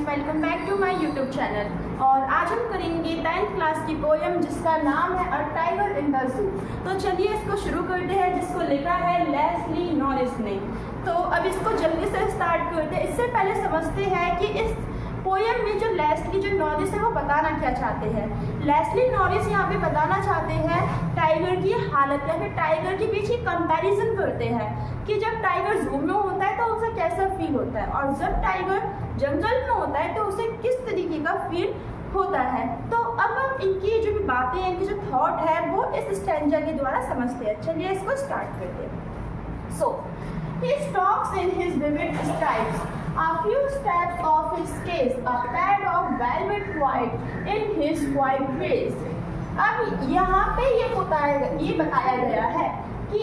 Welcome back to my YouTube channel. और आज हम करेंगे 10th क्लास की पोएम जिसका नाम है a tiger in the zoo. तो चलिए इसको शुरू करते हैं, जिसको लिखा है लेस्ली नॉरिस ने। तो अब इसको जल्दी से स्टार्ट करते हैं। इससे पहले समझते हैं कि इस पोएम में जो लेस्ली नॉरिस है वो बताना क्या चाहते हैं। लेस्ली नॉरिस यहाँ पे बताना चाहते हैं टाइगर की हालत या फिर टाइगर के बीच ही कंपैरिजन करते हैं कि जब टाइगर जू में होता है तो उसे कैसा फील होता है और जब टाइगर जंगल में होता है तो उसे किस तरीके का फील होता है। तो अब हम इनकी जो भी बातें हैं, इनकी जो थॉट है वो इस स्टैंजा के द्वारा समझते हैं। चलिए इसको स्टार्ट करते हैं। सो he stalks in his vivid stripes, a few steps off his case, a pad of velvet white in his white face. अब यहाँ पे ये बताया गया है कि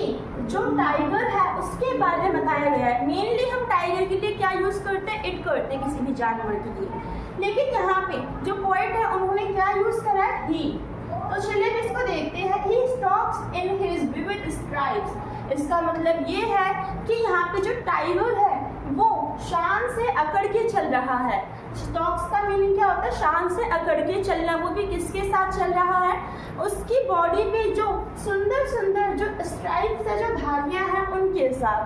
जो टाइगर है उसके बारे में बताया गया है। मेनली हम टाइगर के लिए क्या यूज करते हैं, इट करते हैं किसी भी जानवर के लिए, लेकिन यहाँ पे जो पोएट है उन्होंने क्या यूज करा है, ही। तो चलिए इसको देखते हैं। He stalks in his vivid stripes, इसका मतलब ये है कि यहाँ पे जो टाइगर है वो शान से अकड़ के चल रहा है। स्टॉक्स का मीनिंग क्या होता है, शान से अकड़ के चलना। वो भी किसके साथ चल रहा है, उसकी बॉडी पे जो सुंदर सुंदर जो स्ट्राइप्स है, जो धारियां हैं, उनके साथ।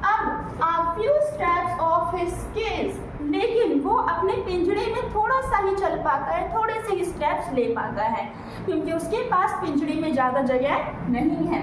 अब a few steps of his cage, लेकिन वो अपने पिंजरे में थोड़ा सा ही चल पाता है, थोड़े से ही स्टेप्स ले पाता है क्योंकि उसके पास पिंजरे में ज़्यादा जगह नहीं है।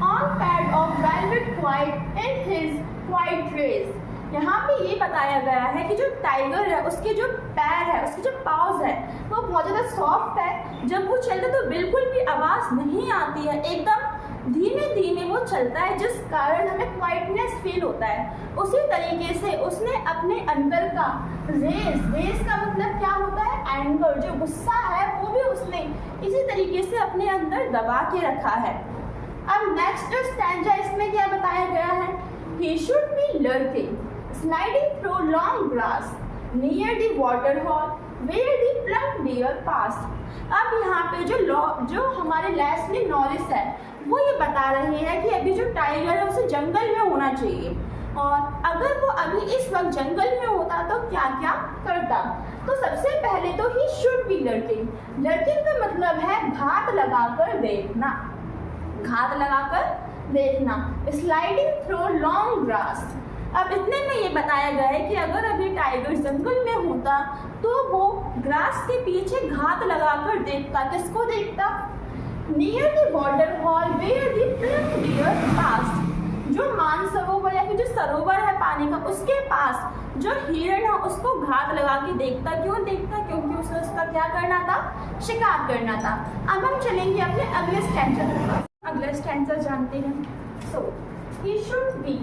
On pad of velvet white in his white race, यहाँ पे ये बताया गया है कि जो टाइगर है उसके जो पैर है, उसके जो पाउज है वो बहुत ज़्यादा सॉफ्ट है। जब वो चलता है तो बिल्कुल भी आवाज़ नहीं आती है, एकदम धीमे धीमे वो चलता है, जिस कारण हमें क्वाइटनेस फील होता है। उसी तरीके से उसने अपने अंदर का रेस का मतलब क्या होता है, एंगर, जो गुस्सा है वो भी उसने इसी तरीके से अपने अंदर दबा के रखा है। अब नेक्स्ट स्टैंजा इसमें क्या बताया गया है, he should be lurking, sliding through long grass near the water hole where the plump deer passed. अब यहाँ पे जो हमारे लेस्ली नॉरिस है वो ये बता रहे हैं कि अभी जो टाइगर है उसे जंगल में होना चाहिए, और अगर वो अभी इस वक्त जंगल में होता तो क्या क्या करता। तो सबसे पहले तो he should be lurking, lurking का मतलब है घात लगाकर देखना, घात लगाकर देखना। स्लाइडिंग थ्रू लॉन्ग ग्रास, अब इतने में ये बताया गया है कि अगर अभी टाइगर जंगल में होता तो वो ग्रास के पीछे घात लगाकर देखता। किसको देखता, near the water hole where the plump deer passed, जो मानसरोवर या फिर जो सरोवर है पानी का उसके पास जो हिरण है उसको घात लगा के देखता। क्यों देखता, क्योंकि उसे उसका क्या करना था, शिकार करना था। अब हम चलेंगे अपने अगले स्टैंजा पर। अगला स्टैंजा जानते हैं। सो he should be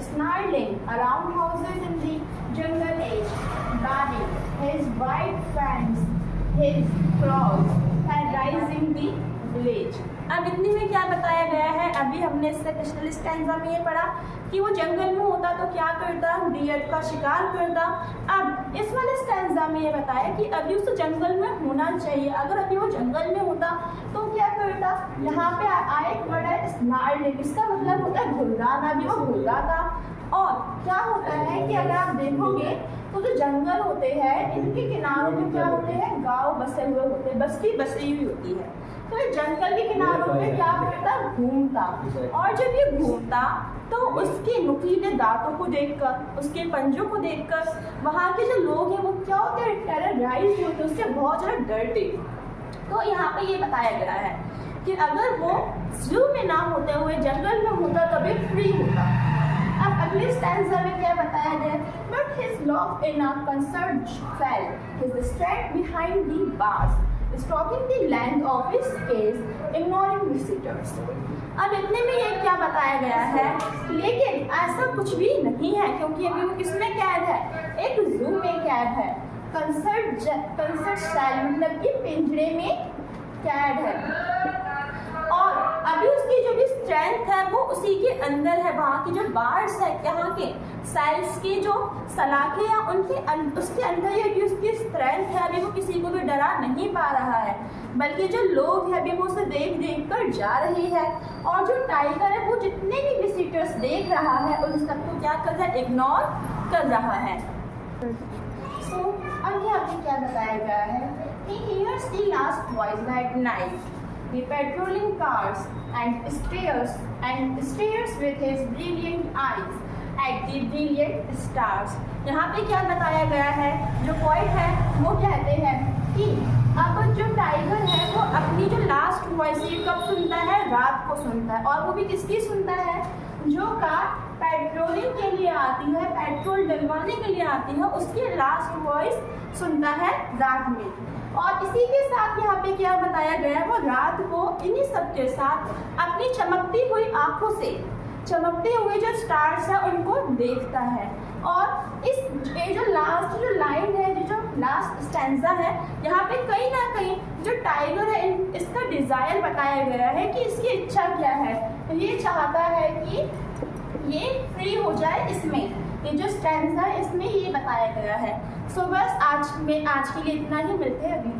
snarling around houses in the jungle age, baring his white fangs, his claws, and rising the village. अब इतने में क्या बताया गया है, अभी हमने इससे पिछले स्टैंजा में ये पढ़ा कि वो जंगल में होता तो क्या करता, डियर का शिकार करता। अब इस वाले स्टैंजा में ये बताया कि अभी उसे जंगल में होना चाहिए, अगर अभी वो जंगल में होता तो क्या करता। यहाँ पे आया एक वर्ड है स्नार्लिंग, इसका मतलब होता है घुर्राना, भी वो घुर्राता। और क्या होता है कि अगर आप देखोगे तो जो जंगल होते हैं इनके किनारों में क्या होते हैं, गांव बसे हुए होते हैं, बस्ती बसी हुई होती है। तो जंगल के किनारों पे क्या करता, घूमता, और जब ये घूमता तो उसके नुकीले दांतों को देखकर, उसके पंजों को देखकर वहाँ के जो लोग हैं वो क्या होते हैं, टेरराइज होते, उससे बहुत ज़्यादा डरते। तो यहाँ पे ये बताया गया है कि अगर वो जू में ना होते हुए जंगल में होता तभी फ्री होता। अब अगले स्टैंजा में क्या बताया गया, but his loaf in a concert fail, his strength behind the bars, stalking the length of his case, ignoring visitors. अब इतने में ये क्या बताया गया है, लेकिन ऐसा कुछ भी नहीं है क्योंकि अभी वो किसमें कैद है, एक जू में कैद है। कंसर्ट सेल मतलब कि पिंजरे में कैद है, और अभी उसकी जो भी स्ट्रेंथ है वो उसी के अंदर है। वहाँ की जो बार्स है, यहाँ के सेल्स की जो सलाखें हैं उसके अंदर ही अभी उसकी स्ट्रेंथ है। अभी वो किसी को भी डरा नहीं पा रहा है, बल्कि जो लोग हैं अभी वो उसे देख देख कर जा रही है। और जो टाइगर है वो जितने भी विजिटर्स देख रहा है उन सबको क्या कर रहा है, इग्नोर कर रहा है। सो अब यहाँ पे क्या बताया गया है कि hears the last voice at night, the patrolling cars and stares with his brilliant eyes at the brilliant stars. यहाँ पे क्या बताया गया है, जो पॉइंट है वो कहते हैं कि अब जो टाइगर है वो अपनी जो लास्ट वॉइस कब सुनता है, रात को सुनता है, और वो भी किसकी सुनता है, जो कार पेट्रोलिंग के लिए आती है, पेट्रोल डलवाने के लिए आती है, उसकी लास्ट वॉइस सुनता है रात में। और इसी के साथ यहाँ पे क्या बताया गया है, वो रात को इन्हीं सब के साथ अपनी चमकती हुई आंखों से चमकते हुए जो स्टार्स है उनको देखता है। और इस जो लास्ट जो लाइन है, जो लास्ट स्टैंजा है, यहाँ पे कहीं ना कहीं जो टाइगर है इसका डिज़ायर बताया गया है कि इसकी इच्छा क्या है। ये चाहता है कि ये फ्री हो जाए, इसमें ये जो स्टैंजा है इसमें ये बताया गया है। सो बस आज के लिए इतना ही, मिलते हैं अगली